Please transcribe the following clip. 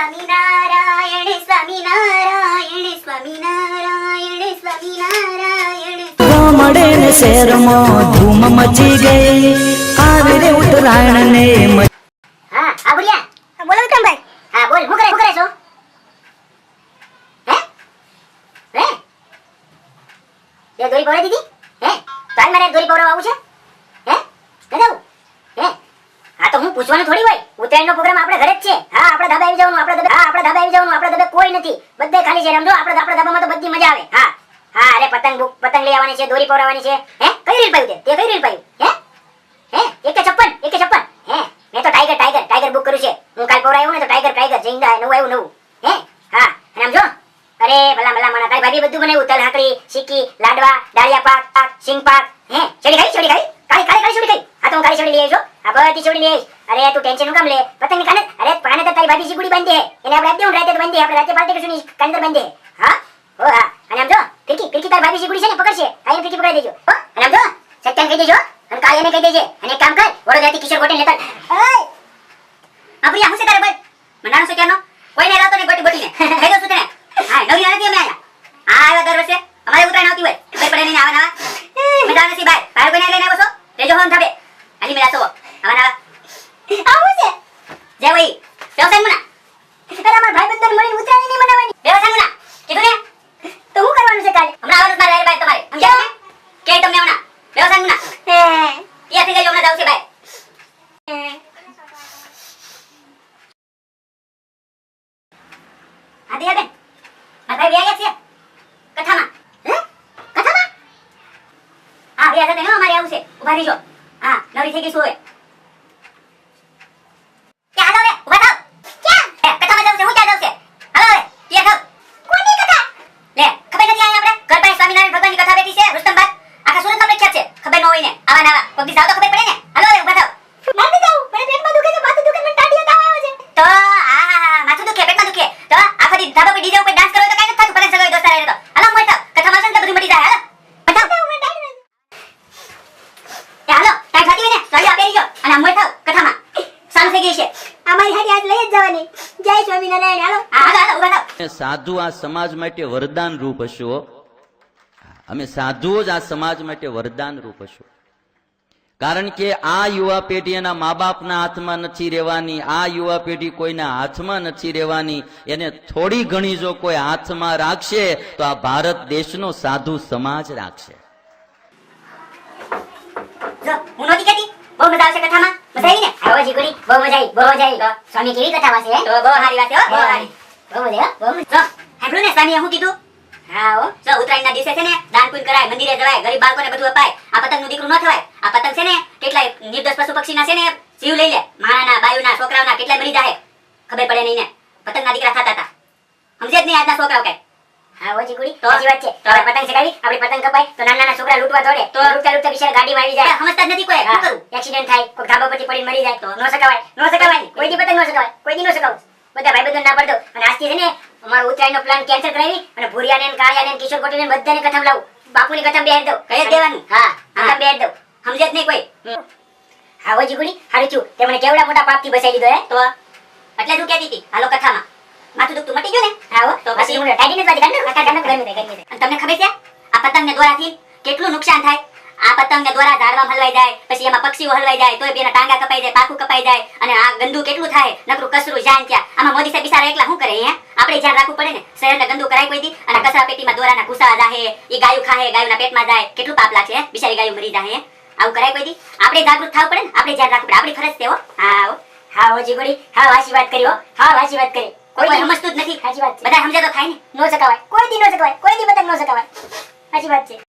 સ્વામિનારાયણ સ્વામિનારાયણ સ્વામિનારાયણ સ્વામિનારાયણ ગામડે ને શહેરમાં ધૂમ મચી ગઈ આવે રે ઉત્તરાયણ ને હા આ બોલ્યા બોલો વિક્રમભાઈ હા બોલ હું કરે છો હે દોરી પવરાઈ દીધી હે તો આજ મારે દોરી પવરાવવા આવું છે હે ન જાવું હે હા તો હું પૂછવાનું થોડી હોય ઉત્તરાયણનો પ્રોગ્રામ આપણે ઘરે જ છે હા આપણા ધાબે આવી જવાનું આપણા ધાબે કોઈ નથી બધે ખાલી છે સમજો આપણા ધાબામાં તો બધી મજા આવે હા હા અરે પતંગ લઈ આવવાની છે દોરી પવરાવવાની છે હે કઈ રીલ પાયું તે કઈ રીલ પાયું હે એકે 56 હે મેં તો ટાઈગર બુક કર્યું છે હું કાલ પવરાયો ને તો ટાઈગર જિંદા નવું આવ્યું હે હા અને આમ જો અરે ભલા મને તારી ભાભી બધું બનાવ્યું તલ હાકડી સિક્કી લાડવા ડાળિયા પાક સિંગ પાક હે છેડી ખાઈ કાળી છેડી ખાઈ હા તો હું કાળી છેડી લઈ આવ્યો આ બધી છેડી લઈ આવીશ અરે તું ટેન્શન નું કામ લે પતંગ ની કાને અરે પાને તો તારી ભાભી સિકુડી બાંધે એને આપણે આપી દઉં રાતે તો બાંધે આપણે રાતે પાર્ટી કરશું ની કાંદર બાંધે હા ઓ હા અને આમ જો ફિરકી તારી ભાભી સિકુડી છે ને પકડશે કાઈ ફિરકી પકડાઈ દેજો હો અને આમ જો સત્યન કહી દેજો અને કાલે એને કહી દેજે અને એક કામ કર વડોદરાથી કિશોર ગોટે લેતા ઓય આપરિયા હું છે તારે ભાઈ મંડાણો છે ક્યાંનો કોઈને લાવતો ને ગોટીને કહી દઉં છું તને હા નવી નથી અમે આયા દર વર્ષે અમારે ઉતરાયણ આવતી હોય કઈ પડે નહીં આવા મજા નથી ભાઈ કોઈને લઈને આવ્યો છો રેજો હોન થાબે આલી મેલા છો આવા આવું છે જય ભાઈ વ્યવસાય મુના અરે અમાર ભાઈ બંધન મળીને ઉતરાયણ નહીં મનાવવાની વ્યવસાય મુના કીધું ને તો હું કરવાનું છે કાલે હમણાં આવવાનું મારે ભાઈ તમારે સમજ્યા ને કે તમને હમણાં વ્યવસાય મુના એ થઈ જાય હમણાં જાવ છે ભાઈ આદિ બેન ભાઈ વ્યા ગયા છે કથામાં હે કથામાં હા વ્યા છે ને અમારે આવું છે ઉભા રહીજો હા નવરી થઈ ગઈ શું હોય કે હાલો રે ઉભા થાવ ક્યાં કથામાં જાવ છે હું ક્યાં જાવ છે હાલો રે કે થાવ કોની કથા લે ખબર નથી આયા આપણે ઘર પાસે સ્વામિનારાયણ ભગવાનની કથા બેઠી છે રુસ્તમબાદ આખા સુરતમાં પ્રખ્યાત છે ખબર ન હોય ને આવા નાવા કોઈ દી જાવ તો ખબર પડે ને હાલો રે ઉભા થાવ માથું જાવ મને પેટમાં દુખે છે માથું દુખે મને ટાઢિયો તાવ આવ્યો છે તો આ માથું દુખે પેટમાં દુખે તો આખો દી ધાબા પર ડીજે ઉપર ડાન્સ કરો તો કાઈ નથી થતું પતંગ સગાઈ દોસ્તાર રહે તો હાલો મોય થાવ કથામાં છે ને તો બધું મટી જાય હાલો બતાવ મને ટાઢિયો હાલો ટાઈમ થતી હોય ને તો આપે રહીજો અને મોય થાવ કથામાં સારું થઈ ગઈ છે અમારી હાડી આજ લઈ જ જવાની જય સ્વામિનારાયણ હાલો હાલો ઉભા થાવ સાધુ આ સમાજ માટે વરદાન રૂપ હશો અમે સાધુઓ જ આ સમાજ માટે વરદાન રૂપ હશો કારણ કે આ યુવા પેઢી એના મા બાપના હાથમાં નથી રહેવાની આ યુવા પેઢી કોઈના હાથમાં નથી રહેવાની એને થોડી ઘણી જો કોઈ હાથમાં રાખશે તો આ ભારત દેશનો સાધુ સમાજ રાખશે જો હું નોતી કહેતી બહુ મજા આવશે કથામાં મજા આવી ને આવો જીગુડી બહુ મજા આવી તો સ્વામી કેવી કથા વાસે તો બહુ સારી વાત છે બહુ સારી બહુ મજા જો હેબળું ને સ્વામીએ હું કીધું હા હો જો ઉત્તરાયણના દિવસે છે ને દાન પુણ્ય કરાય મંદિરે જવાય ગરીબ બાળકોને બધું અપાય આ પતંગનું દીકરું ન થવાય આ પતંગ છે ને કેટલાય નિર્દોષ પશુ પક્ષીના છે ને જીવ લઈ લે માણાના બાયુના છોકરાઓના કેટલાય મરી જાય ખબર પડે નહીં ને પતંગના દીકરા થતા હતા સમજે જ નહીં આજના છોકરાઓ કઈ હા હો જીગુડી તો સાચી વાત છે તો આપણે પતંગ ચગાવી આપણી પતંગ કપાય તો નાના છોકરા લૂંટવા દોડે તો લૂંટતા બિચારા ગાડીમાં આવી જાય સમજતા જ નથી કોઈ શું કરું એક્સિડન્ટ થાય કોઈ ધાબા પરથી પડીને મરી જાય તો ન સકાવાય કોઈ દી પતંગ ન સકાવાય કોઈ દી ન સકાવ બધા ભાઈબંધો ના પડતો અને આજથી છે ને અમારો ઉત્તરાયણનો પ્લાન કેન્સલ કરાવી અને ભૂરિયાને કાળિયાને કિશોર કોટીને બધાને કથામાં લાવું બાપુની કથામાં બેહાડ દઉં કહી દેવાનું હા કથામાં બેહાડ દઉં સમજે જ નહીં કોઈ હા હો જીગુડી હારું છું તે મને કેવડા મોટા પાપથી બચાવી લીધો હે તો એટલે તું કહેતી હતી હાલો કથામાં માથું દુખતું મટી ગયું ને હા હો તો પછી હું ટાઈડીને જ વાજી કાઢને ગરમી થાય અને તમને ખબર છે આ પતંગને દોરાથી કેટલું નુકસાન થાય આ પતંગને દોરા ઝાડવામાં હલવાઈ જાય પછી એમાં પક્ષીઓ હલવાઈ જાય તોય બેના ટાંગા કપાઈ જાય પાકું કપાઈ જાય અને આ ગંદુ કેટલું થાય નકરું કચરું જાન ત્યાં આમાં મોદી સાહેબ બિચારા એકલા શું કરે હે આપણે ધ્યાન રાખવું પડે ને શહેરને ગંદુ કરાય કોઈ દી અને કચરા પેટીમાં દોરાના કુસા જાહે ઈ ગાયું ખાહે ગાયુના પેટમાં જાય કેટલું પાપ લાગશે હે બિચારી ગાયું મરી જાહે આવું કરાય કોઈ દી આપણે જાગૃત થવું પડે ને આપણે ધ્યાન રાખવું પડે આપણી ફરજ છે હો હા હો જીગુડી હા વાસી વાત કરી હો હા વાસી વાત કરી કોઈ સમજતું જ નથી સાચી વાત છે બધા સમજે તો થાય ને નો સકાવાય કોઈ દી નો સકાવાય કોઈ દી પતંગ નો સકાવાય સાચી વાત છે